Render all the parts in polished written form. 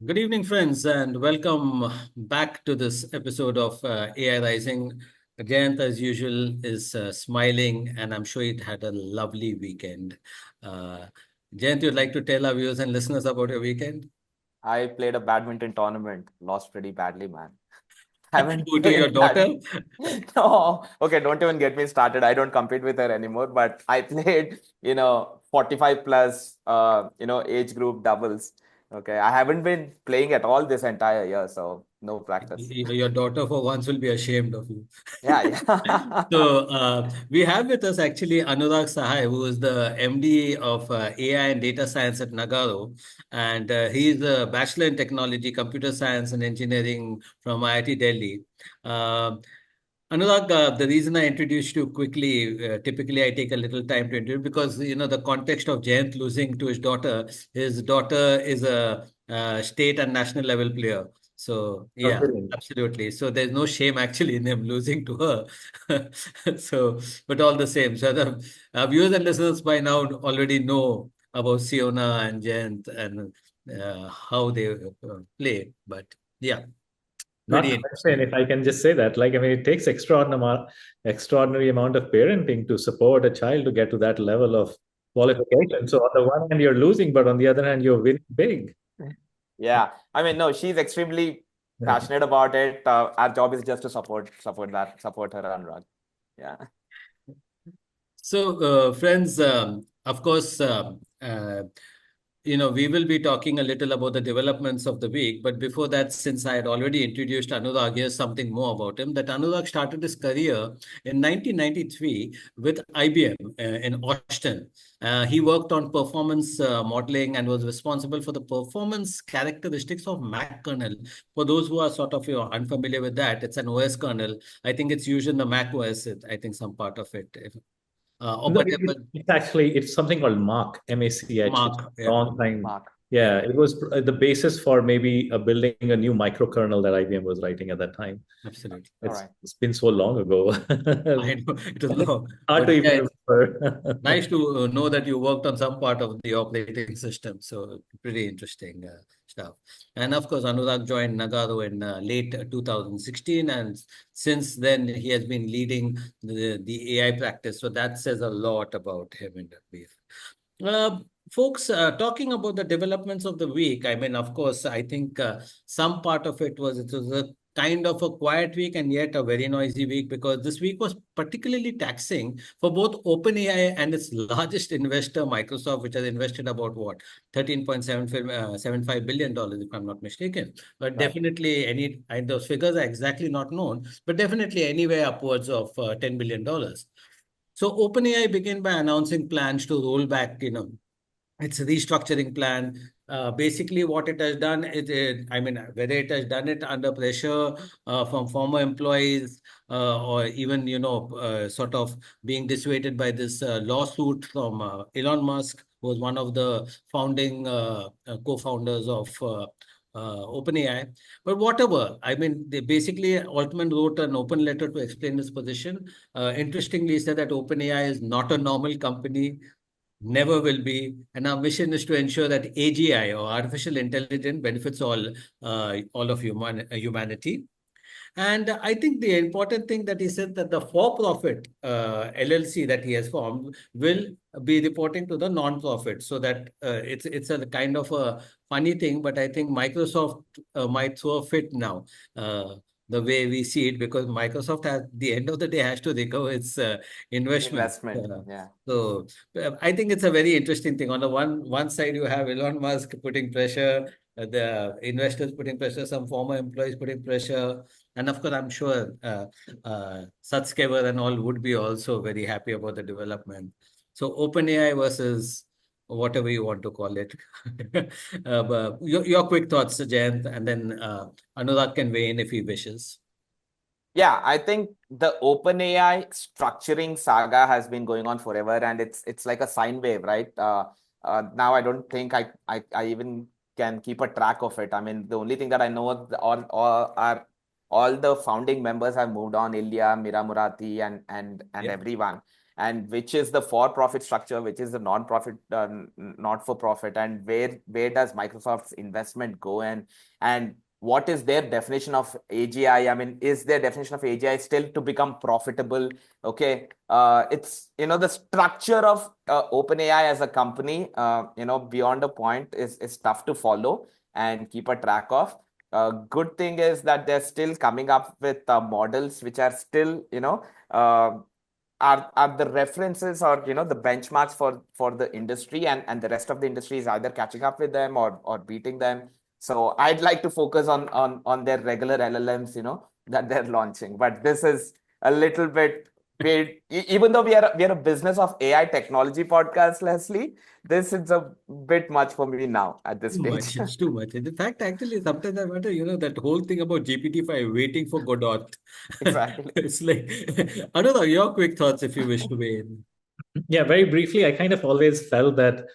Good evening, friends, and welcome back to this episode of AI Rising. Jayanth, as usual, is smiling, and I'm sure it had a lovely weekend. Uh, Jayanth, you'd like to tell our viewers and listeners about your weekend? I played a badminton tournament, lost pretty badly, man. Haven't Who, to your played daughter? that. No, okay, don't even get me started. I don't compete with her anymore, but I played, 45 plus, age group doubles. Okay, I haven't been playing at all this entire year, so no practice. Your daughter, for once, will be ashamed of you. Yeah, yeah. So we have with us actually Anurag Sahay, who is the MD of AI and Data Science at Nagarro, and he is a Bachelor in Technology, Computer Science and Engineering from IIT Delhi. Uh, Anurag, the reason I introduced you quickly, typically I take a little time to introduce because the context of Jayanth losing to his daughter. His daughter is a state and national level player. So No yeah, kidding. absolutely. So there's no shame actually in him losing to her. So, but all the same, so the viewers and listeners by now already know about Siona and Jayanth and how they play. But yeah, Not pretty to mention, interesting. if I can just say that, it takes extraordinary amount of parenting to support a child to get to that level of qualification. So on the one hand, you're losing, but on the other hand, you're winning big. Yeah. I mean, no, she's extremely passionate about it. Our job is just to support her, Anurag. Yeah. So, friends, of course, we will be talking a little about the developments of the week. But before that, since I had already introduced Anurag, here's something more about him. That Anurag started his career in 1993 with IBM in Austin. He worked on performance modeling and was responsible for the performance characteristics of Mac kernel. For those who are sort of unfamiliar with that, it's an OS kernel. I think it's used in the Mac OS. I think some part of it. No, But it's something called Mach, MACH. It's Mark, a yeah, long time. Mark. Yeah, it was the basis for maybe building a new microkernel that IBM was writing at that time. absolutely. All It's right. it's been so long ago. I know it was long, Hard but to even yeah, remember. nice to know that you worked on some part of the operating system. So pretty interesting stuff. And of course, Anurag joined Nagarro in late 2016, and since then he has been leading the AI practice. So that says a lot about him in that brief. Uh, Folks, talking about the developments of the week, I mean, of course, I think some part of it was a kind of a quiet week and yet a very noisy week because this week was particularly taxing for both OpenAI and its largest investor, Microsoft, which has invested about what, $13.75 billion, if I'm not mistaken. But Right. definitely those figures are exactly not known, but definitely anywhere upwards of $10 billion. So OpenAI began by announcing plans to roll back, its restructuring plan. Basically, what it has done I mean, whether it has done it under pressure from former employees or even, sort of being dissuaded by this lawsuit from Elon Musk, who was one of the founding co-founders of OpenAI. But whatever, I mean, they basically Altman wrote an open letter to explain his position. Interestingly, he said that OpenAI is not a normal company, never will be. And our mission is to ensure that AGI or artificial intelligence benefits all of humanity. And I think the important thing that he said that the for-profit LLC that he has formed will be reporting to the non-profit, so that it's a kind of a funny thing. But I think Microsoft might throw a fit now. The way we see it, because Microsoft at the end of the day has to recover its investment. Investment. Yeah. So I think it's a very interesting thing. On the one side, you have Elon Musk putting pressure, the investors putting pressure, some former employees putting pressure, and of course, I'm sure Satskever and all would be also very happy about the development. So OpenAI versus whatever you want to call it. But your quick thoughts, Jayant, and then Anurag can weigh in if he wishes. Yeah, I think the OpenAI structuring saga has been going on forever, and it's like a sine wave, right? Now I don't think I even can keep a track of it. I mean, the only thing that I know is all the founding members have moved on, Ilya, Mira Murati, and Yeah. everyone. and which is the for-profit structure, which is the non-profit, not-for-profit, and where does Microsoft's investment go, and what is their definition of AGI? I mean, is their definition of AGI still to become profitable? Okay, it's the structure of OpenAI as a company, beyond a point is tough to follow and keep a track of. Good thing is that they're still coming up with models which are still, are the references or the benchmarks for the industry, and the rest of the industry is either catching up with them or beating them. So I'd like to focus on their regular LLMs, that they're launching. But this is a little bit weird. Even though we are a business of AI technology podcast, Leslie, this is a bit much for me now at this Too much. stage. It's too much. In fact, actually, sometimes I wonder, that whole thing about GPT-5 waiting for Godot. Exactly. It's like, I don't know, your quick thoughts if you wish to weigh in. Yeah, very briefly, I kind of always felt that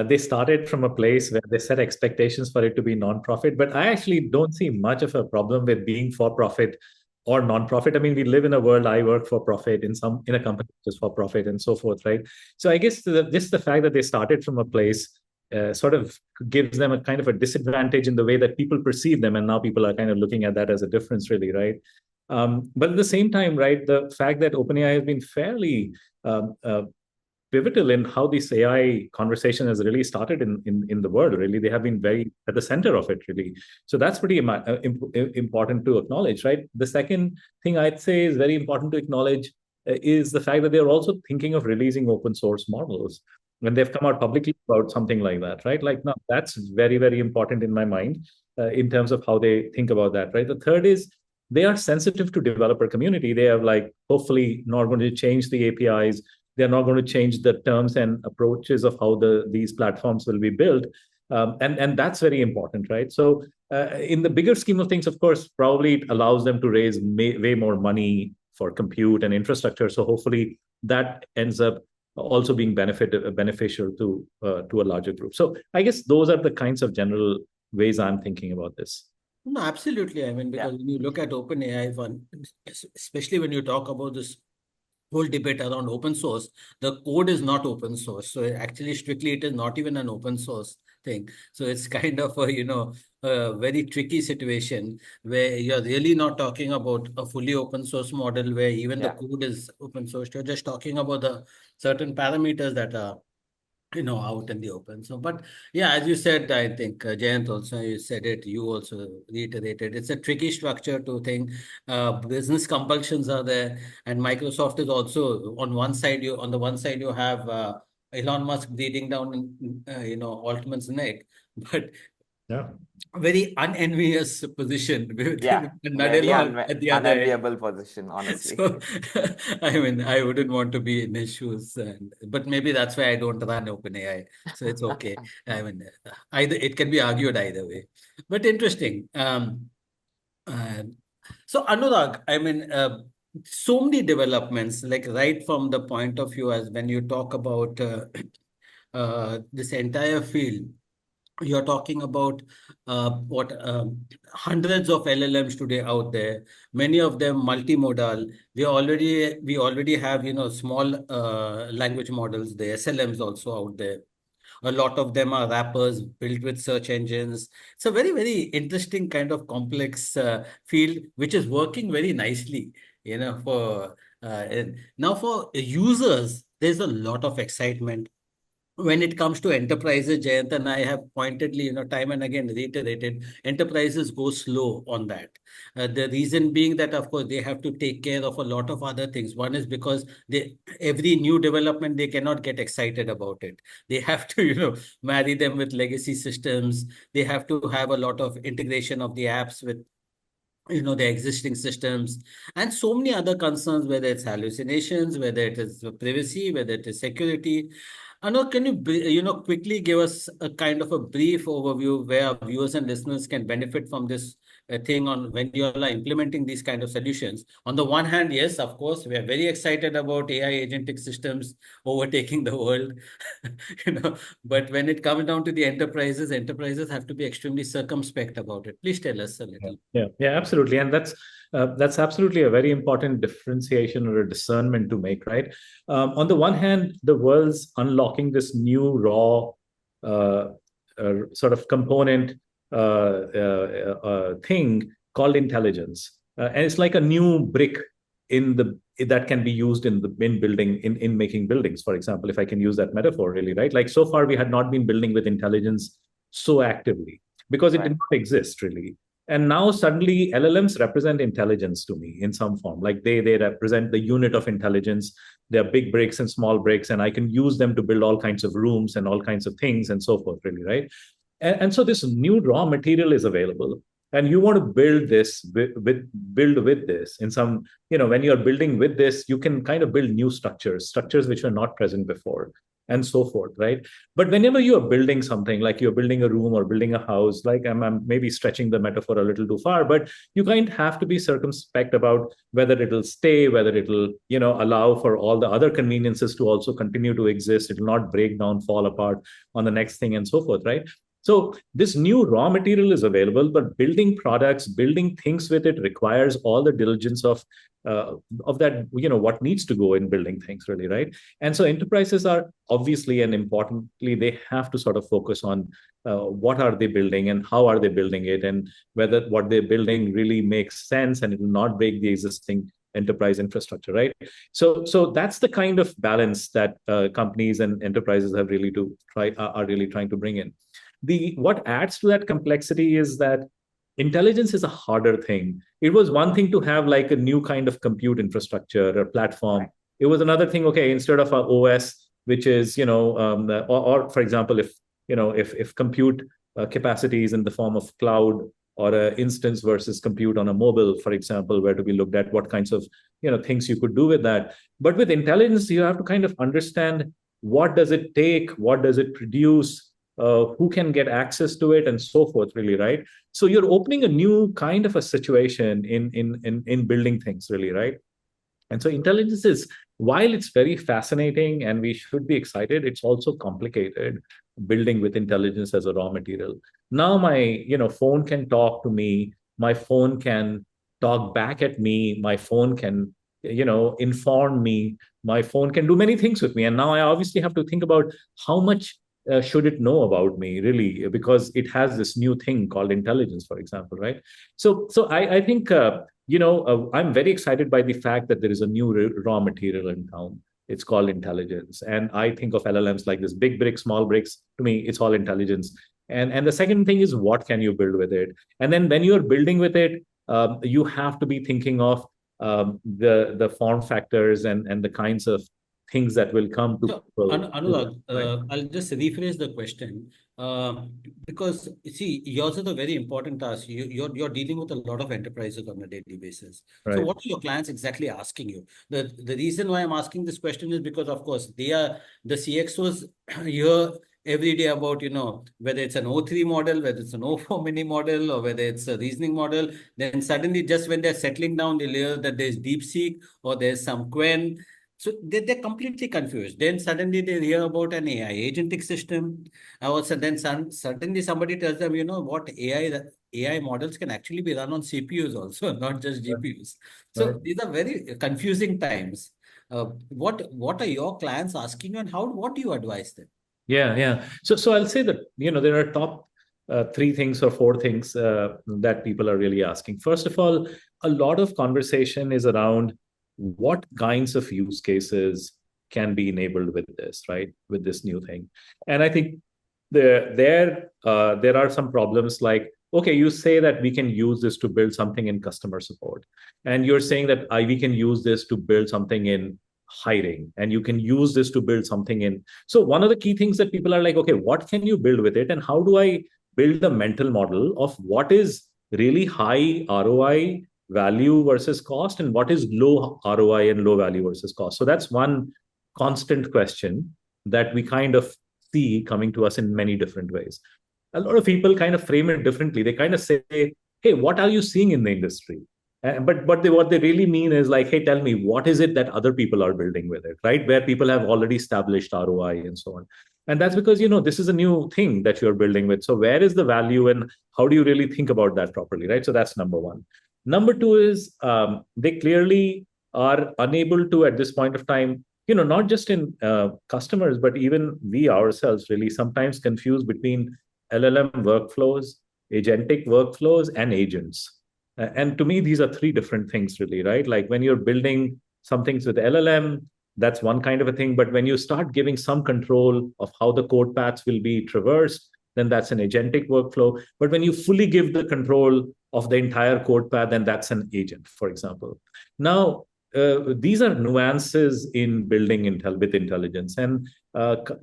they started from a place where they set expectations for it to be non-profit, but I actually don't see much of a problem with being for-profit or non-profit. I mean, we live in a world. I work for profit in a company which is for profit and so forth, right? So I guess just the fact that they started from a place sort of gives them a kind of a disadvantage in the way that people perceive them, and now people are kind of looking at that as a difference, really, right? But at the same time, right, the fact that OpenAI has been fairly pivotal in how this AI conversation has really started in the world. Really, they have been very at the center of it. Really, so that's pretty important to acknowledge, right? The second thing I'd say is very important to acknowledge is the fact that they're also thinking of releasing open source models when they've come out publicly about something like that, right? Like, now that's very, very important in my mind in terms of how they think about that, right? The third is they are sensitive to developer community. They are like hopefully not going to change the APIs. They're not going to change the terms and approaches of how these platforms will be built. And that's very important, right? So in the bigger scheme of things, of course, probably it allows them to raise way more money for compute and infrastructure. So hopefully that ends up also being beneficial to a larger group. So I guess those are the kinds of general ways I'm thinking about this. No, absolutely. I mean, because when you look at OpenAI, especially when you talk about this whole debate around open source, the code is not open source. So actually, strictly, it is not even an open source thing. So it's kind of a very tricky situation where you're really not talking about a fully open source model where even the code is open source. You're just talking about the certain parameters that are out in the open. So, but yeah, as you said, I think Jayanth also, you said it, you also reiterated, it's a tricky structure to think. Business compulsions are there, and Microsoft is also on one side. On the one side you have Elon Musk breathing down, Altman's neck, but yeah, very unenvious position with Very Nagarro at the other end. unenviable position, honestly. So, I mean, I wouldn't want to be in his shoes, but maybe that's why I don't run OpenAI. So it's okay. I mean, either it can be argued either way. But interesting. Uh, so Anurag, I mean, so many developments, like right from the point of view as when you talk about this entire field. You're talking about hundreds of LLMs today out there, many of them multimodal. We already have small language models, the SLMs also out there. A lot of them are wrappers built with search engines. It's a very, very interesting kind of complex field, which is working very nicely. For and now for users, there's a lot of excitement when it comes to enterprises. Jayanth and I have pointedly, time and again reiterated, enterprises go slow on that. The reason being that, of course, they have to take care of a lot of other things. One is because every new development, they cannot get excited about it. They have to, marry them with legacy systems. They have to have a lot of integration of the apps with the existing systems, and so many other concerns, whether it's hallucinations, whether it is privacy, whether it is security. Anu, can you quickly give us a kind of a brief overview where our viewers and listeners can benefit from this thing on when you are implementing these kind of solutions? On the one hand, yes, of course, we are very excited about AI agentic systems overtaking the world, but when it comes down to the enterprises have to be extremely circumspect about it. Please tell us a little. Yeah, absolutely, and that's absolutely a very important differentiation or a discernment to make, right? On the one hand, the world's unlocking this new raw sort of component thing called intelligence, and it's like a new brick in the that can be used in building in making buildings. For example, if I can use that metaphor, really, right? Like so far, we had not been building with intelligence so actively because it did not exist really. And now suddenly LLMs represent intelligence to me in some form. Like they represent the unit of intelligence. They're big bricks and small bricks, and I can use them to build all kinds of rooms and all kinds of things and so forth, really, right? And so this new raw material is available. And you want to build this build with this in some, when you're building with this, you can kind of build new structures which were not present before, and so forth, right? But whenever you are building something, like you're building a room or building a house, like I'm maybe stretching the metaphor a little too far, but you kind of have to be circumspect about whether it'll stay, whether it'll, allow for all the other conveniences to also continue to exist. It will not break down, fall apart on the next thing, and so forth, right? So this new raw material is available, but building products, building things with it requires all the diligence of that, what needs to go in building things, really, right? And so enterprises are obviously and importantly, they have to sort of focus on what are they building and how are they building it, and whether what they're building really makes sense and it will not break the existing enterprise infrastructure, right? So that's the kind of balance that companies and enterprises have really are really trying to bring in. What adds to that complexity is that intelligence is a harder thing. It was one thing to have like a new kind of compute infrastructure or platform. It was another thing, okay, instead of our OS, which is, or for example, if compute capacity is in the form of cloud or an instance versus compute on a mobile, for example, where to be looked at what kinds of, things you could do with that. But with intelligence, you have to kind of understand what does it take, what does it produce, who can get access to it, and so forth, really, right? So you're opening a new kind of a situation in building things, really, right? And so intelligence is, while it's very fascinating and we should be excited, it's also complicated building with intelligence as a raw material. Now my phone can talk to me, my phone can talk back at me, my phone can inform me, my phone can do many things with me, and now I obviously have to think about how much should it know about me, really, because it has this new thing called intelligence, for example, right? So I think I'm very excited by the fact that there is a new raw material in town. It's called intelligence, and I think of LLMs like this: big bricks, small bricks. To me, it's all intelligence. And the second thing is, what can you build with it? And then when you're building with it, you have to be thinking of the form factors and the kinds of things that will come to people. Anurag, I'll just rephrase the question because see, yours is a very important task. You're dealing with a lot of enterprises on a daily basis. Right. So what are your clients exactly asking you? The reason why I'm asking this question is because, of course, they are the CXOs here every day about, whether it's an O3 model, whether it's an O4 mini model, or whether it's a reasoning model. Then suddenly, just when they're settling down, they learn that there's DeepSeek or there's some Quen. So they're completely confused. Then suddenly they hear about an AI agentic system. Also, then suddenly somebody tells them, what AI models can actually be run on CPUs also, not just GPUs. So these are very confusing times. What are your clients asking you, and what do you advise them? Yeah. So I'll say that there are top 3 things or 4 things that people are really asking. First of all, a lot of conversation is around what kinds of use cases can be enabled with this, right? With this new thing. And I think there are some problems like, okay, you say that we can use this to build something in customer support. And you're saying that we can use this to build something in hiring, and you can use this to build something in. So one of the key things that people are like, okay, what can you build with it? And how do I build a mental model of what is really high ROI value versus cost, and what is low ROI and low value versus cost? So that's one constant question. that we kind of see coming to us in many different ways. A lot of people kind of frame it differently. They kind of say, hey, what are you seeing in the industry? But what they really mean is like, hey, tell me, what is it that other people are building with it, right? Where people have already established ROI and so on. And that's because, this is a new thing that you're building with. So where is the value and how do you really think about that properly, right? So that's number one. Number two is they clearly are unable to, at this point of time, not just in customers, but even we ourselves really sometimes confuse between LLM workflows, agentic workflows, and agents. And to me, these are three different things, really, right? Like when you're building some things with LLM, that's one kind of a thing. But when you start giving some control of how the code paths will be traversed, then that's an agentic workflow. But when you fully give the control of the entire code path, then that's an agent, for example. Now, these are nuances in building with intelligence. And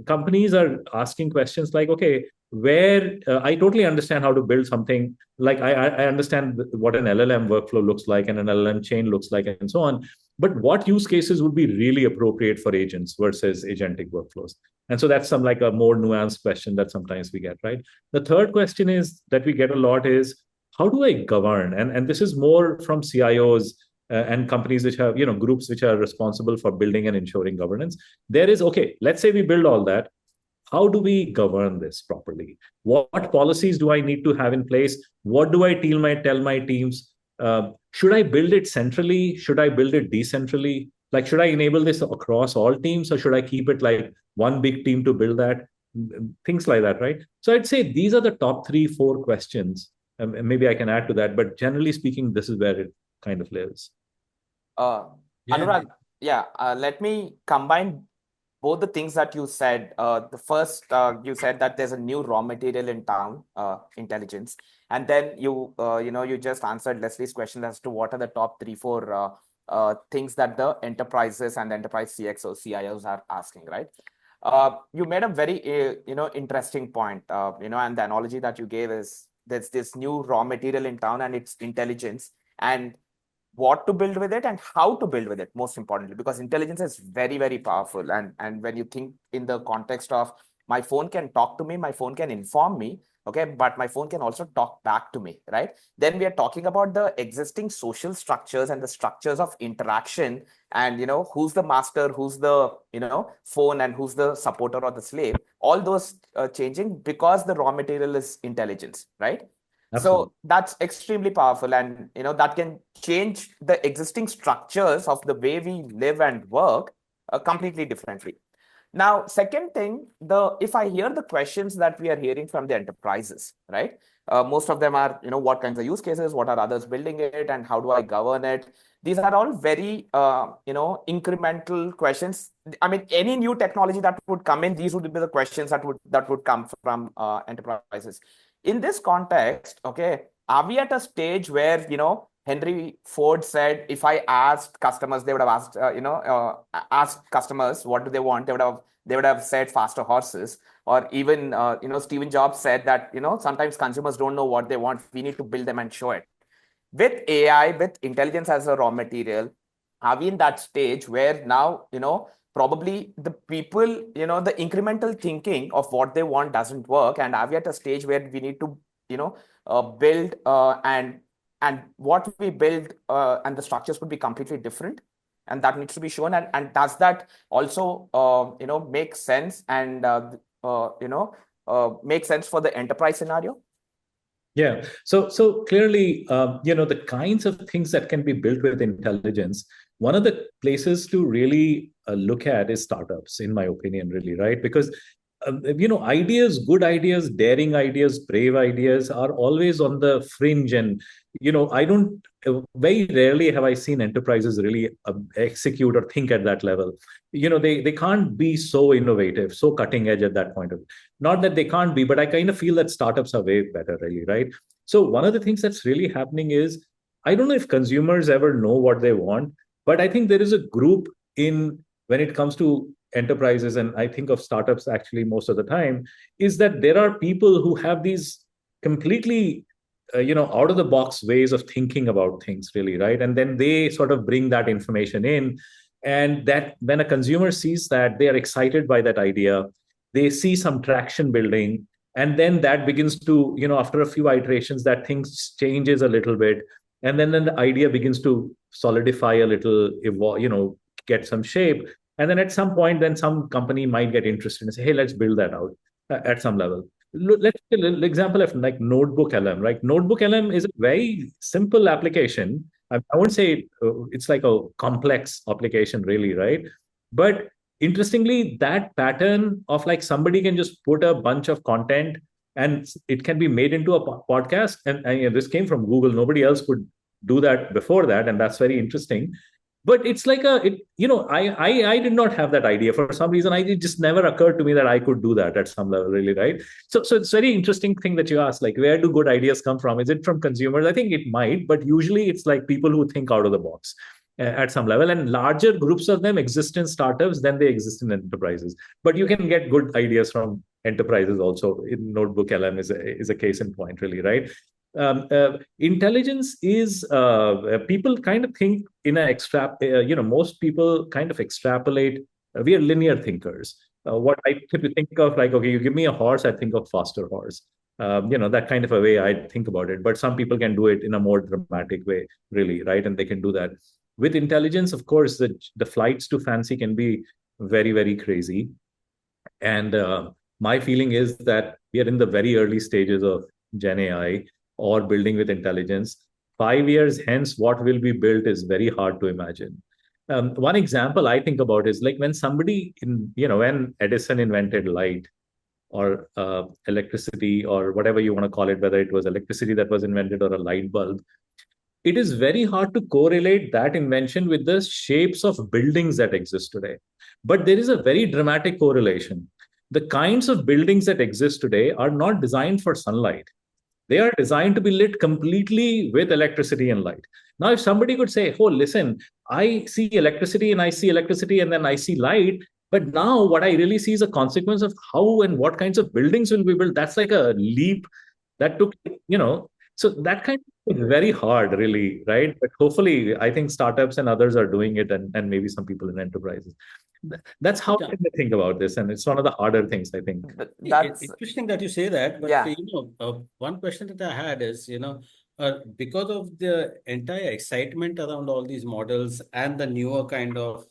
companies are asking questions like, okay, where I totally understand how to build something. Like I understand what an LLM workflow looks like and an LLM chain looks like and so on. But what use cases would be really appropriate for agents versus agentic workflows? And so that's some like a more nuanced question that sometimes we get, right? The third question is that we get a lot is, how do I govern? And this is more from CIOs and companies which have, groups which are responsible for building and ensuring governance. There is, okay, let's say we build all that. How do we govern this properly? What policies do I need to have in place? What do I tell my teams? Should I build it centrally? Should I build it decentrally? Like, should I enable this across all teams, or should I keep it like one big team to build that? Things like that, right? So I'd say these are the top 3-4 questions. Maybe I can add to that, but generally speaking, this is where it kind of lives. Anurag, let me combine both the things that you said. The first, you said that there's a new raw material in town, intelligence, and then you just answered Leslie's question as to what are the top 3-4 things that the enterprises and the enterprise CXOs, CIOs are asking, right? You made a very interesting point, and the analogy that you gave is there's this new raw material in town and it's intelligence, and what to build with it and how to build with it, most importantly, because intelligence is very, very powerful. And when you think in the context of my phone can talk to me, my phone can inform me, okay, but my phone can also talk back to me, right? Then we are talking about the existing social structures and the structures of interaction, and who's the master, who's the phone, and who's the supporter or the slave. All those changing because the raw material is intelligence, right? Absolutely. So that's extremely powerful, and that can change the existing structures of the way we live and work completely differently. Now, second thing, if I hear the questions that we are hearing from the enterprises, right? Most of them are, what kinds of use cases, what are others building it, and how do I govern it? These are all very, incremental questions. I mean, any new technology that would come in, these would be the questions that would come from enterprises. In this context, okay, are we at a stage where, Henry Ford said, if I asked customers, they would have asked, asked customers, what do they want? They would have said faster horses. Or even, Stephen Jobs said that, sometimes consumers don't know what they want. We need to build them and show it. With AI, with intelligence as a raw material, are we in that stage where now, probably the people, the incremental thinking of what they want doesn't work, and are we at a stage where we need to, build and what we build and the structures would be completely different, and that needs to be shown. And does that also, make sense and make sense for the enterprise scenario? Yeah. So clearly, the kinds of things that can be built with intelligence, one of the places to really look at is startups, in my opinion, really, right? Because, ideas, good ideas, daring ideas, brave ideas are always on the fringe. And, very rarely have I seen enterprises really execute or think at that level. They can't be so innovative, so cutting edge at that point of view. Not that they can't be, but I kind of feel that startups are way better, really, right? So one of the things that's really happening is, I don't know if consumers ever know what they want, but I think there is a group when it comes to enterprises, and I think of startups actually most of the time, is that there are people who have these completely out of the box ways of thinking about things, really, right? And then they sort of bring that information in. And that when a consumer sees that, they are excited by that idea, they see some traction building, and then that begins to, after a few iterations, that things changes a little bit, and then the idea begins to solidify a little, evolve, get some shape. And then at some point, then some company might get interested and say, hey, let's build that out at some level. Let's take a little example of like Notebook LM, right? Notebook LM is a very simple application. I won't say it's like a complex application, really, right? But interestingly, that pattern of like somebody can just put a bunch of content and it can be made into a podcast. And this came from Google. Nobody else could do that before that. And that's very interesting. But it's like I did not have that idea for some reason. It just never occurred to me that I could do that at some level, really, right? So it's very interesting thing that you asked, like, where do good ideas come from? Is it from consumers? I think it might, but usually it's like people who think out of the box at some level, and larger groups of them exist in startups than they exist in enterprises. But you can get good ideas from enterprises also. In Notebook LM is a case in point, really, right? Intelligence is people kind of think in a most people kind of extrapolate. We are linear thinkers. What I typically think of, like, okay, you give me a horse, I think of faster horse. That kind of a way I think about it. But some people can do it in a more dramatic way, really, right? And they can do that. With intelligence, of course, the flights to fancy can be very, very crazy. And my feeling is that we are in the very early stages of GenAI or building with intelligence. 5 years hence, what will be built is very hard to imagine. One example I think about is like when when Edison invented light or electricity or whatever you want to call it, whether it was electricity that was invented or a light bulb, it is very hard to correlate that invention with the shapes of buildings that exist today. But there is a very dramatic correlation. The kinds of buildings that exist today are not designed for sunlight. They are designed to be lit completely with electricity and light. Now, if somebody could say, oh, listen, I see electricity and then I see light, but now what I really see is a consequence of how and what kinds of buildings will be built. That's like a leap that took, so that kind of is very hard, really, right? But hopefully, I think startups and others are doing it, and maybe some people in enterprises. That's how I think about this, and it's one of the harder things, I think. That's interesting that you say that, but yeah. One question that I had is, because of the entire excitement around all these models and the newer kind of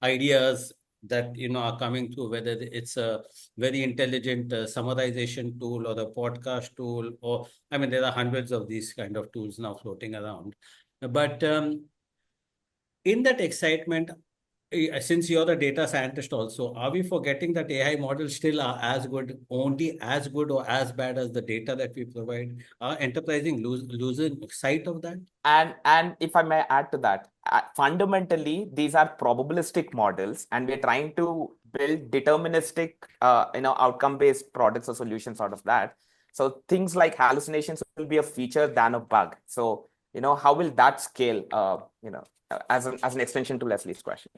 ideas that are coming through, whether it's a very intelligent summarization tool or a podcast tool, or I mean, there are hundreds of these kind of tools now floating around. But in that excitement, since you're a data scientist also, are we forgetting that AI models still are only as good or as bad as the data that we provide? Are enterprising losing sight of that? And if I may add to that, fundamentally, these are probabilistic models, and we're trying to build deterministic, outcome-based products or solutions out of that. So things like hallucinations will be a feature than a bug. So, how will that scale, as an extension to Leslie's question?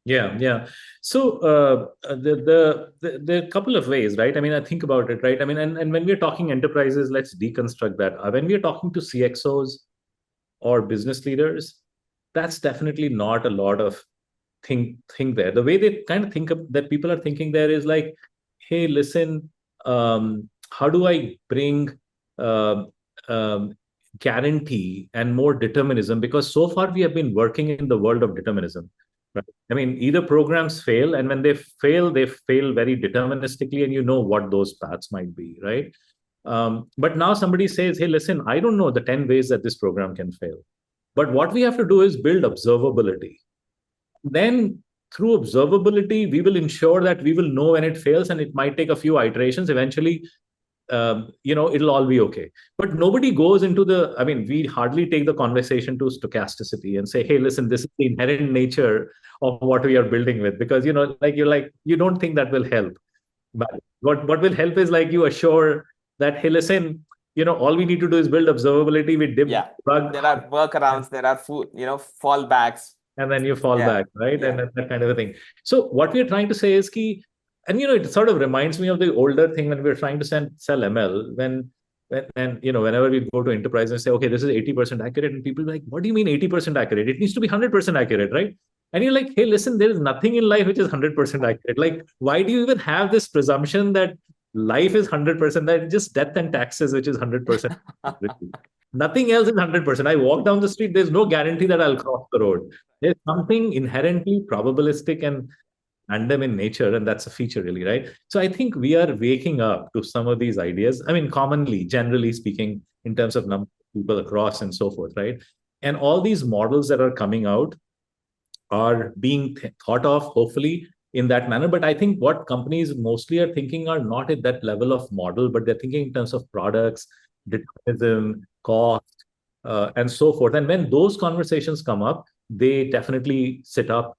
Yeah. So the couple of ways, right? I mean, I think about it, right? I mean, and when we're talking enterprises, let's deconstruct that. When we're talking to CXOs or business leaders, that's definitely not a lot of thing there. The way they kind of think that people are thinking there is like, hey, listen, how do I bring guarantee and more determinism? Because so far we have been working in the world of determinism. Right. I mean, either programs fail, and when they fail very deterministically, and you know what those paths might be, right? But now somebody says, hey, listen, I don't know the 10 ways that this program can fail. But what we have to do is build observability. Then through observability, we will ensure that we will know when it fails, and it might take a few iterations. Eventually, it'll all be okay. But nobody goes into we hardly take the conversation to stochasticity and say, hey, listen, this is the inherent nature of what we are building with, because, you don't think that will help. But what will help is like you assure that, hey, listen, all we need to do is build observability with bug. There are workarounds, there are fallbacks. And then you fall back, right? And that kind of a thing. So what we're trying to say is key. And it sort of reminds me of the older thing when we're trying to sell ML. Whenever we go to enterprise and say, okay, this is 80% accurate, and people are like, what do you mean 80% accurate? It needs to be 100% accurate, right? And you're like, hey, listen, there is nothing in life which is 100% accurate. Like, why do you even have this presumption that life is 100%, that it's just death and taxes, which is 100%? Nothing else is 100%. I walk down the street, there's no guarantee that I'll cross the road. There's something inherently probabilistic and random in nature, and that's a feature, really, right? So I think we are waking up to some of these ideas. I mean, commonly, generally speaking, in terms of number of people across and so forth, right? And all these models that are coming out are being thought of, hopefully, in that manner. But I think what companies mostly are thinking are not at that level of model, but they're thinking in terms of products, determinism, cost, and so forth. And when those conversations come up, they definitely sit up.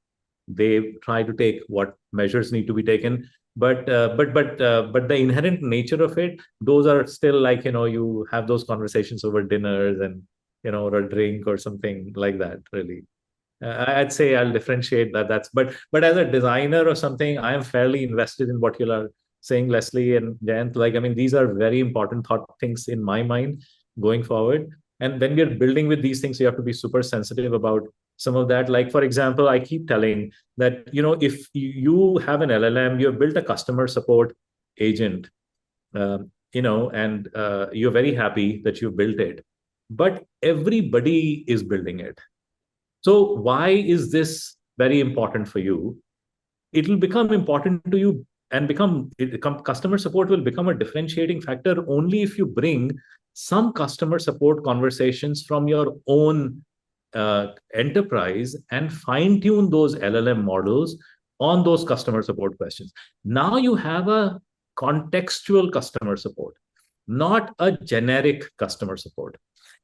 They try to take what measures need to be taken. But the inherent nature of it, those are still like, you have those conversations over dinners and, or a drink or something like that, really. I'd say I'll differentiate that. But as a designer or something, I am fairly invested in what you are saying, Leslie and Jayanth. Like, I mean, these are very important thought things in my mind going forward. And when we're building with these things, you have to be super sensitive about some of that. Like, for example, I keep telling that, if you have an LLM, you have built a customer support agent, and you're very happy that you built it, but everybody is building it. So why is this very important for you? It will become important to you and customer support will become a differentiating factor only if you bring some customer support conversations from your own enterprise and fine tune those LLM models on those customer support questions. Now you have a contextual customer support, not a generic customer support.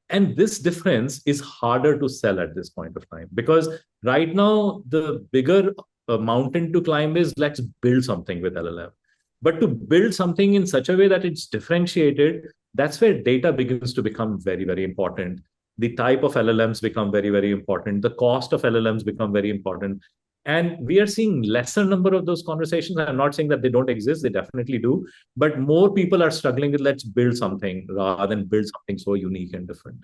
And this difference is harder to sell at this point of time, because right now the bigger mountain to climb is, let's build something with LLM. But to build something in such a way that it's differentiated, that's where data begins to become very, very important. The type of LLMs become very, very important. The cost of LLMs become very important. And we are seeing lesser number of those conversations. I'm not saying that they don't exist, they definitely do, but more people are struggling with, let's build something rather than build something so unique and different.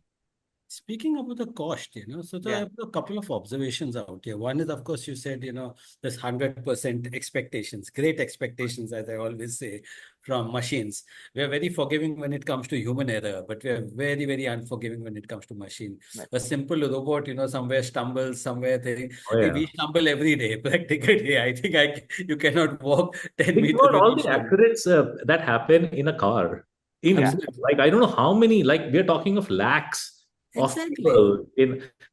Speaking about the cost, so I have a couple of observations out here. One is, of course, you said, there's 100% expectations, great expectations, as I always say, from machines. We are very forgiving when it comes to human error, but we are very, very unforgiving when it comes to machine. Right. A simple robot, somewhere stumbles, somewhere they, Oh, yeah. we stumble every day, practically. I think you cannot walk 10 Think meters. about all the accidents that happen in a car. Like, I don't know how many, like we're talking of lakhs. Exactly.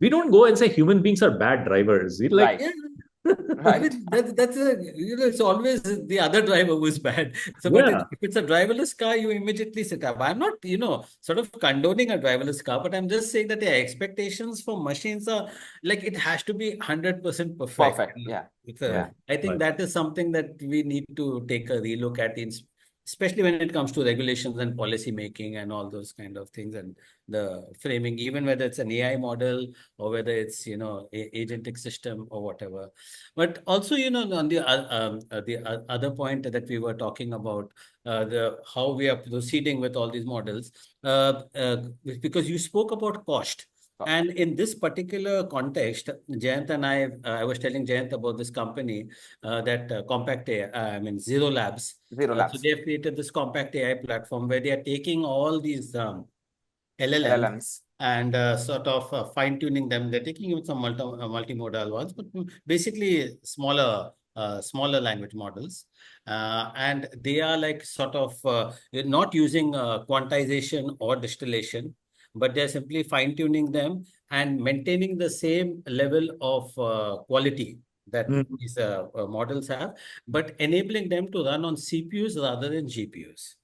We don't go and say human beings are bad drivers. We like, Right. I mean, that's it's always the other driver who's bad. So, but Yeah. if it's a driverless car, you immediately sit up. I'm not, sort of condoning a driverless car, but I'm just saying that the expectations for machines are like it has to be 100% perfect. Perfect. Yeah. I think that is something that we need to take a relook at, especially when it comes to regulations and policy making and all those kind of things, and the framing, even whether it's an AI model or whether it's, agentic system or whatever. But also, on the other point that we were talking about, the how we are proceeding with all these models, because you spoke about cost. And in this particular context, Jayanth and I was telling Jayanth about this company that Compact AI, Zero Labs. So they have created this Compact AI platform where they are taking all these LLMs and sort of fine-tuning them. They're taking even some multimodal ones, but basically smaller language models. And they are like sort of not using quantization or distillation, but they're simply fine-tuning them and maintaining the same level of quality that these models have, but enabling them to run on CPUs rather than GPUs.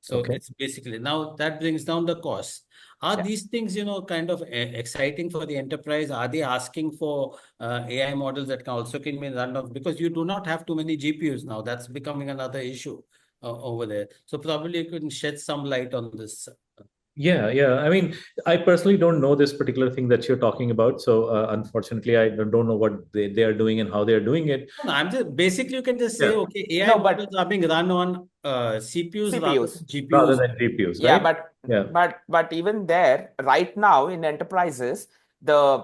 So it's basically, now that brings down the cost. Are these things, kind of exciting for the enterprise? Are they asking for AI models that also can be run off? Because you do not have too many GPUs now. That's becoming another issue over there. So probably you can shed some light on this. Yeah. I mean, I personally don't know this particular thing that you're talking about. So unfortunately, I don't know what they are doing and how they are doing it. No, I'm just basically, you can just say, okay, AI models are being run on CPUs rather than GPUs. Rather than GPUs, right? But even there, right now in enterprises, the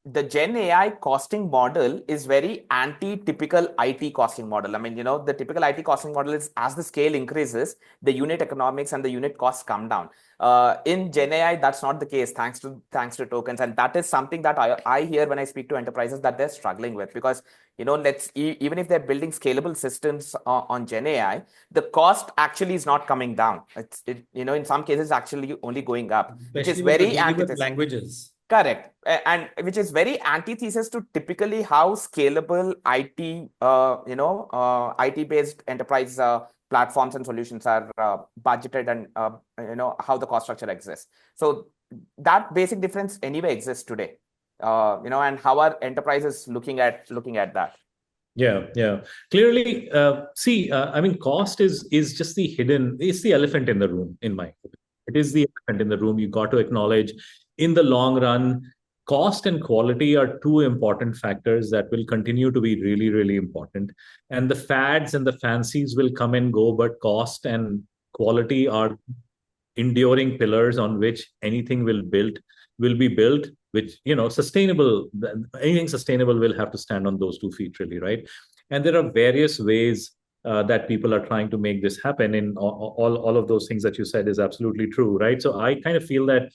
the Gen AI costing model is very anti-typical IT costing model. I mean, the typical IT costing model is as the scale increases, the unit economics and the unit costs come down. In Gen AI, that's not the case, thanks to tokens, and that is something that I hear when I speak to enterprises that they're struggling with, because even if they're building scalable systems on Gen AI, the cost actually is not coming down. In some cases actually only going up, which is Especially when you're very dealing with antithesis. languages. Correct. And which is very antithesis to typically how scalable IT-based enterprise platforms and solutions are budgeted, and how the cost structure exists. So that basic difference anyway exists today. And how are enterprises looking at that? Yeah. Clearly, I mean, cost is just it's the elephant in the room, in my opinion. It is the elephant in the room. You got to acknowledge, in the long run, cost and quality are two important factors that will continue to be really, really important. And the fads and the fancies will come and go, but cost and quality are enduring pillars on which anything will be built, which sustainable. Anything sustainable will have to stand on those 2 feet, really, right? And there are various ways that people are trying to make this happen. In all of those things that you said is absolutely true, right? So I kind of feel that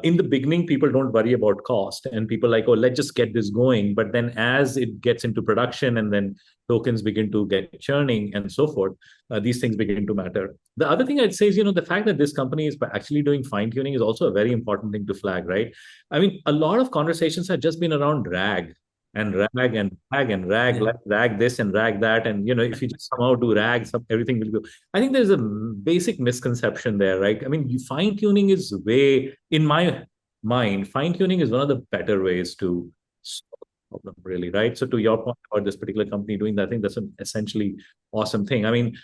in the beginning, people don't worry about cost, and people like, oh, let's just get this going. But then as it gets into production, and then tokens begin to get churning and so forth, these things begin to matter. The other thing I'd say is, the fact that this company is actually doing fine tuning is also a very important thing to flag, right? I mean, a lot of conversations have just been around RAG and RAG and RAG and RAG, Yeah. like RAG this and RAG that. And, if you just somehow do RAG, everything will go. I think there's a basic misconception there, right? I mean, fine tuning is in my mind, fine tuning is one of the better ways to solve the problem, really, right? So to your point about this particular company doing that, I think that's an essentially awesome thing. I mean,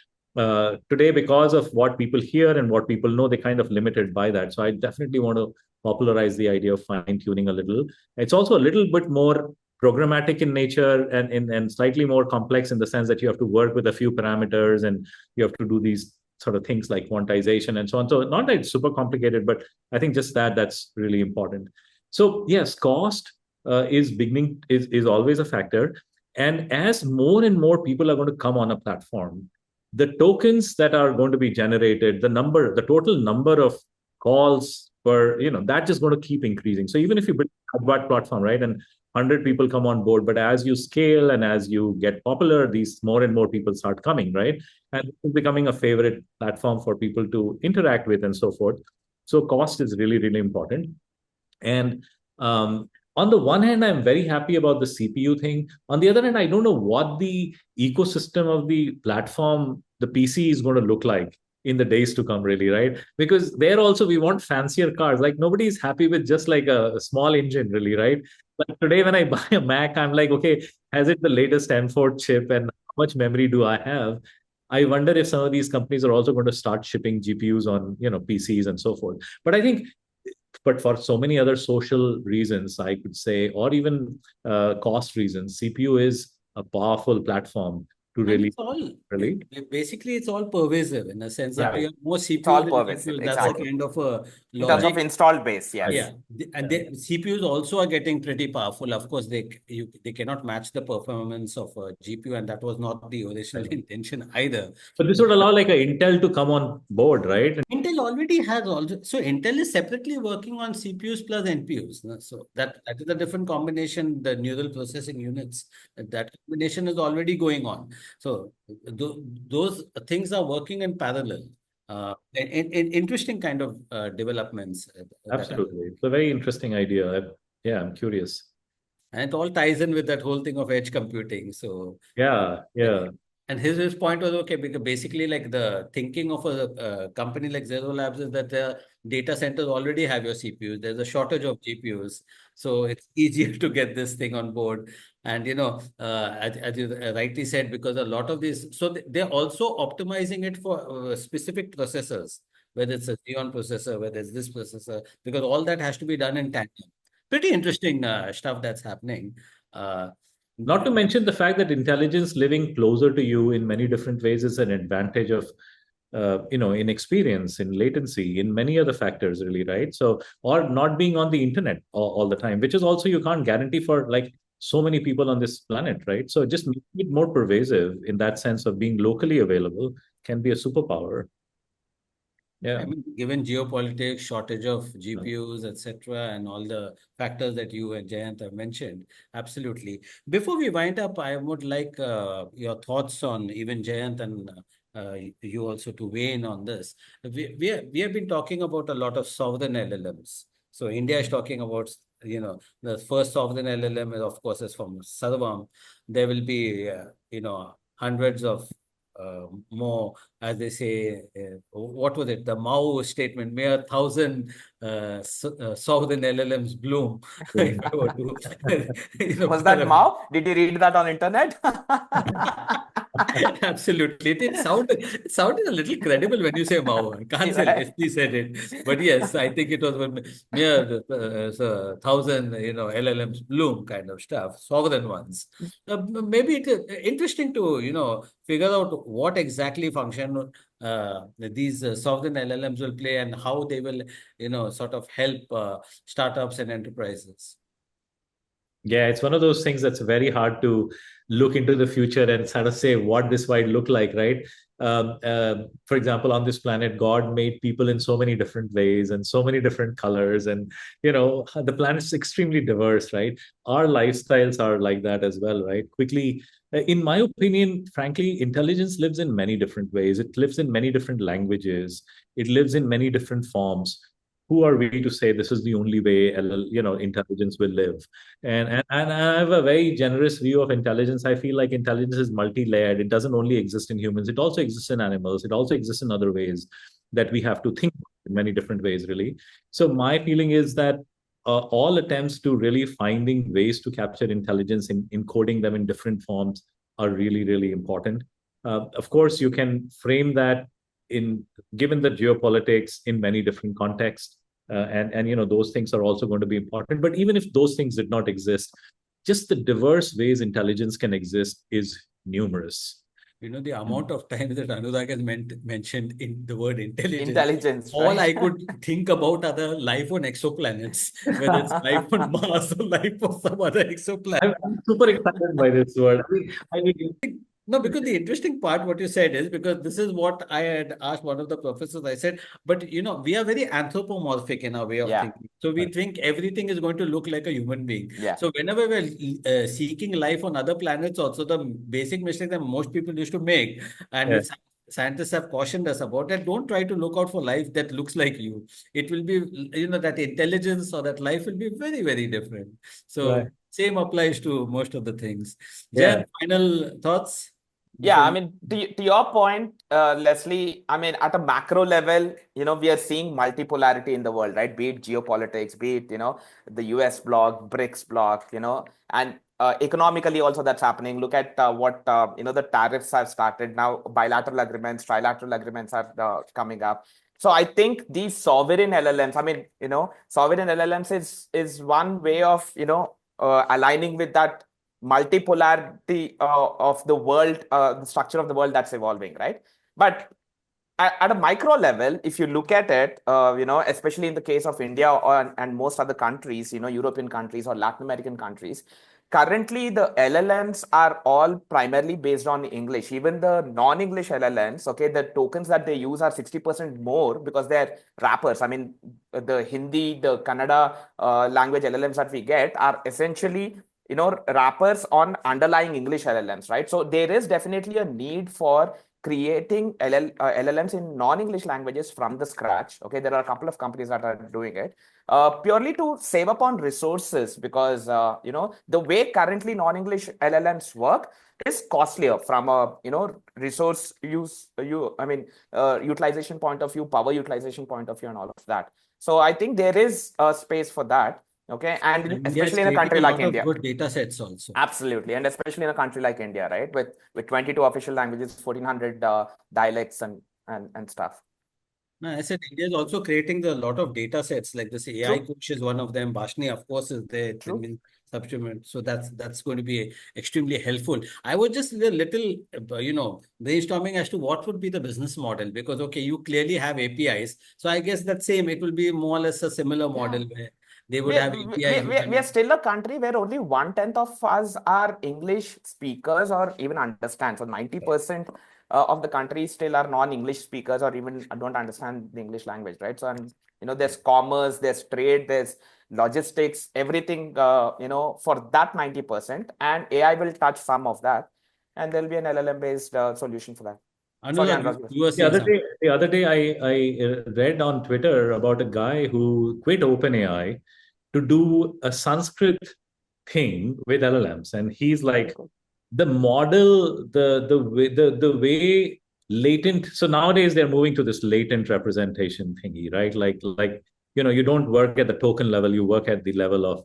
today, because of what people hear and what people know, they're kind of limited by that. So I definitely want to popularize the idea of fine tuning a little. It's also a little bit more programmatic in nature, and slightly more complex in the sense that you have to work with a few parameters, and you have to do these sort of things like quantization and so on. So not that it's super complicated, but I think just that's really important. So yes, cost is always a factor. And as more and more people are going to come on a platform, the tokens that are going to be generated, the total number of calls per, that's just going to keep increasing. So even if you build a chatbot platform, right, and 100 people come on board, but as you scale and as you get popular, these more and more people start coming, right? And it's becoming a favorite platform for people to interact with and so forth. So cost is really, really important. And on the one hand, I'm very happy about the CPU thing. On the other hand, I don't know what the ecosystem of the platform, the PC, is going to look like in the days to come, really, right? Because there also we want fancier cars. Like nobody's happy with just like a small engine, really, right? But today, when I buy a Mac, I'm like, okay, has it the latest M4 chip, and how much memory do I have? I wonder if some of these companies are also going to start shipping GPUs on, PCs and so forth. But I think, but for so many other social reasons, I could say, or even cost reasons, CPU is a powerful platform to And really, it's all really. basically it's all pervasive in a sense that Yeah. you have more It's all CPU than pervasive, GPU. That's a exactly. kind of a In terms of logic. installed base, yes. Yeah, and CPUs also are getting pretty powerful. Of course, they cannot match the performance of a GPU, and that was not the original intention either. But this would allow like a Intel to come on board, right? Intel already has also, so Intel is separately working on CPUs plus NPUs. No? So that is a different combination, the neural processing units. That combination is already going on. So those things are working in parallel. Interesting kind of developments. Absolutely. It's a very interesting idea. Yeah, I'm curious. And it all ties in with that whole thing of edge computing. So Yeah. and his point was, okay, because basically like the thinking of a company like Zero Labs is that the data centers already have your CPUs. There's a shortage of GPUs. So it's easier to get this thing on board. And, as you rightly said, because a lot of these, so they're also optimizing it for specific processors, whether it's a Xeon processor, whether it's this processor, because all that has to be done in tandem. Pretty interesting stuff that's happening. Not to mention the fact that intelligence living closer to you in many different ways is an advantage of in experience, in latency, in many other factors, really, right? So, or not being on the internet all the time, which is also you can't guarantee for like so many people on this planet, right? So, just making it more pervasive in that sense of being locally available can be a superpower. I mean, given geopolitics, shortage of GPUs, etc., and all the factors that you and Jayanth have mentioned, absolutely. Before we wind up, I would like your thoughts on even Jayanth and you also to weigh in on this. We have been talking about a lot of sovereign LLMs. So India is talking about, the first sovereign LLM, of course, is from Sarvam. There will be, hundreds of more, as they say, what was it? The Mao statement, may 1,000 sovereign LLMs bloom. If I were to, Was that Mao? Did you read that on internet? Absolutely. It sounded a little credible when you say Mao. I can't say Right. Leslie said it. But yes, I think it was when mere 1,000, LLMs bloom kind of stuff, sovereign ones. Maybe it is interesting to, figure out what exactly function these sovereign LLMs will play and how they will, sort of help startups and enterprises. Yeah, it's one of those things that's very hard to look into the future and sort of say what this might look like, right? For example, on this planet, God made people in so many different ways and so many different colors, and the planet's extremely diverse, right? Our lifestyles are like that as well, right? Quickly, in my opinion, frankly, intelligence lives in many different ways. It lives in many different languages. It lives in many different forms. Who are we to say this is the only way intelligence will live? And I have a very generous view of intelligence. I feel like intelligence is multi-layered. It doesn't only exist in humans. It also exists in animals. It also exists in other ways that we have to think in many different ways, really. So my feeling is that all attempts to really finding ways to capture intelligence and encoding them in different forms are really, really important. Of course, you can frame that in given the geopolitics in many different contexts, and those things are also going to be important. But even if those things did not exist, just the diverse ways intelligence can exist is numerous. The amount of times that Anurag has mentioned in the word Intelligence, all right? I could think about are the life on exoplanets, whether it's life on Mars or life on some other exoplanet. I'm super excited by this word. I mean, No, because the interesting part, what you said is because this is what I had asked one of the professors. I said, but we are very anthropomorphic in our way of Yeah, thinking. So we think everything is going to look like a human being. yeah, So whenever we're seeking life on other planets, also the basic mistake that most people used to make, and yeah, which scientists have cautioned us about, that don't try to look out for life that looks like you. It will be, that intelligence or that life will be very, very different. right. So same applies to most of the things. Yeah. Jan, final thoughts? yeah. Before I we... mean, to your point, Leslie, I mean, at a macro level, we are seeing multipolarity in the world, right? Be it geopolitics, be it, the US bloc, BRICS bloc, and economically also that's happening. Look at what, the tariffs have started now, bilateral agreements, trilateral agreements are coming up. So I think these sovereign LLMs, I mean, sovereign LLMs is one way of, aligning with that multipolarity of the world, the structure of the world that's evolving, right? But at a micro level, if you look at it, especially in the case of India and most other countries, European countries or Latin American countries, currently the LLMs are all primarily based on English. Even the non-English LLMs, okay, the tokens that they use are 60% more because they're wrappers. I mean, the Hindi, the Kannada language LLMs that we get are essentially wrappers on underlying English LLMs, right? So there is definitely a need for creating LLMs in non-English languages from the scratch. Okay, there are a couple of companies that are doing it purely to save up on resources because the way currently non-English LLMs work is costlier from a resource utilization point of view, power utilization point of view, and all of that. So I think there is a space for that. Okay, and India is especially in a creating country a like lot of India. good data sets also. Absolutely, and especially in a country like India, right, with 22 official languages, 1,400 dialects and stuff. No, I said India is also creating a lot of data sets like this AI True, Kush is one of them. Bhashni, of course, is there. I true. mean, supplement. So that's going to be extremely helpful. I was just a little, brainstorming as to what would be the business model, because okay, you clearly have APIs. So I guess that same, it will be more or less a similar model where they would have APIs. We are still a country where only 1/10 of us are English speakers or even understand. So 90% of the country still are non-English speakers or even don't understand the English language, right? So, and there's commerce, there's trade, there's logistics, everything, for that 90%, and AI will touch some of that, and there'll be an LLM-based solution for that. Sorry, Anurag, Anurag. you were saying something. The other day, I read on Twitter about a guy who quit OpenAI to do a Sanskrit thing with LLMs, and he's like, the model, the way latent. So nowadays they're moving to this latent representation thingy, right? Like you don't work at the token level, you work at the level of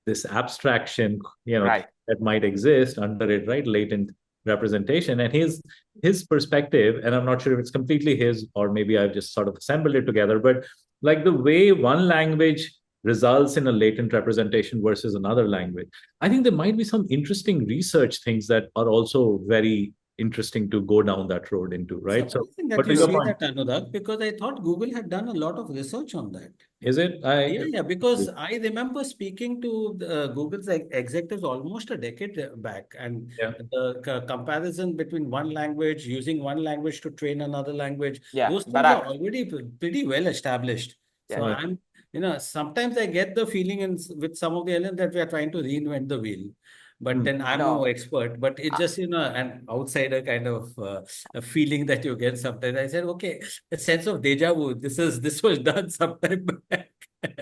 this abstraction, Right. that might exist under it, right? Latent representation. And his perspective, and I'm not sure if it's completely his or maybe I've just sort of assembled it together, but like the way one language results in a latent representation versus another language, I think there might be some interesting research things that are also very interesting to go down that road into, right? So, Surprising that but to you your say point, that, Anurag, because I thought Google had done a lot of research on that. is it? Yeah, because I remember speaking to Google's executives almost a decade back, and Yeah. the comparison between one language, using one language to train another language, Yeah, those things are Barack. already pretty well established. So Yeah. I'm, sometimes I get the feeling with some of the elements that we are trying to reinvent the wheel. But then I'm no No. expert, but it's just, an outsider kind of a feeling that you get sometimes. I said, okay, a sense of deja vu. This was done sometime back.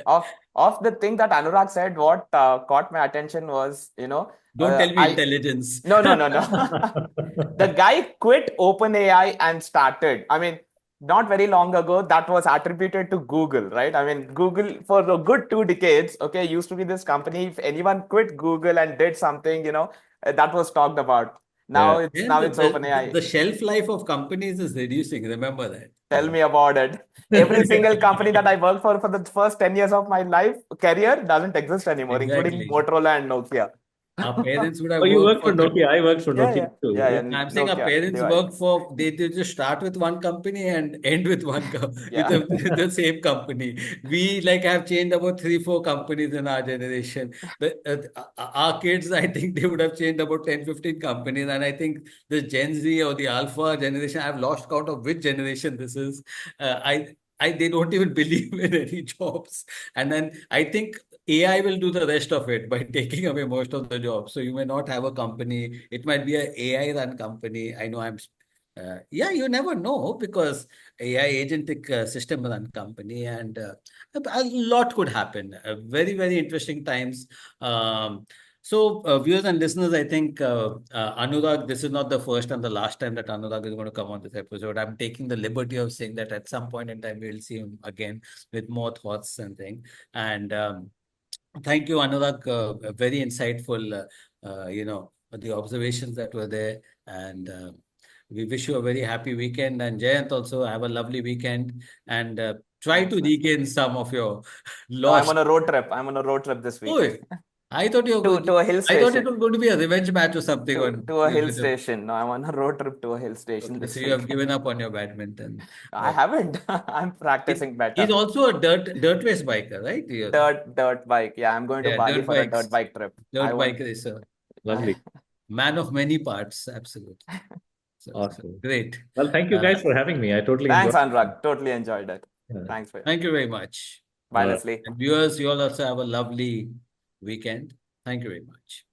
Of the thing that Anurag said, what caught my attention was, Don't tell me I intelligence. no. The guy quit OpenAI and started. I mean, not very long ago, that was attributed to Google, right? I mean, Google for a good 2 decades, okay, used to be this company. If anyone quit Google and did something, that was talked about. Now Yeah. it's OpenAI. The shelf life of companies is reducing. Remember that. Tell me about it. Every single company that I worked for the first 10 years of my life career doesn't exist anymore, including Exactly. Motorola and Nokia. Our parents would Oh, have you worked work for for Nokia. I worked for Yeah. Nokia too. I'm saying our Nokia parents device. work for, they just start with one company and end with Yeah. with the same company. We like have changed about 3, 4 companies in our generation. Our kids, I think they would have changed about 10, 15 companies. And I think the Gen Z or the Alpha generation, I've lost count of which generation this is. They don't even believe in any jobs. And then I think AI will do the rest of it by taking away most of the jobs. So you may not have a company. It might be an AI run company. I know you never know, because AI agentic system run company, and a lot could happen. Very, very interesting times. Viewers and listeners, I think Anurag, this is not the first and the last time that Anurag is going to come on this episode. I'm taking the liberty of saying that at some point in time we'll see him again with more thoughts and things. And thank you, Anurag. Very insightful, the observations that were there. And we wish you a very happy weekend. And Jayanth, also have a lovely weekend. And try Thanks, to man. regain some of your No, I'm lost. on a road trip. I'm on a road trip this Oh, weekend I thought you were to going. a hill I thought it station. was going to be a revenge match or something on. To a hill station. No, I'm on a road trip to a hill station Okay, so this you have weekend. given up on your badminton. I haven't. I'm practicing He's better. also a dirt race biker, right? Dirt bike. Yeah, I'm going to Yeah, Bali for a dirt bike trip. I dirt bike want. racer. Lovely. Man of many parts, absolutely. So Awesome. great. Well, thank you guys for having me. I totally Thanks, enjoyed it. Anurag. Totally enjoyed it. Yeah. Thanks for Thank you very much. Bye, Uh, Leslie. And viewers, you all also have a lovely weekend. Thank you very much.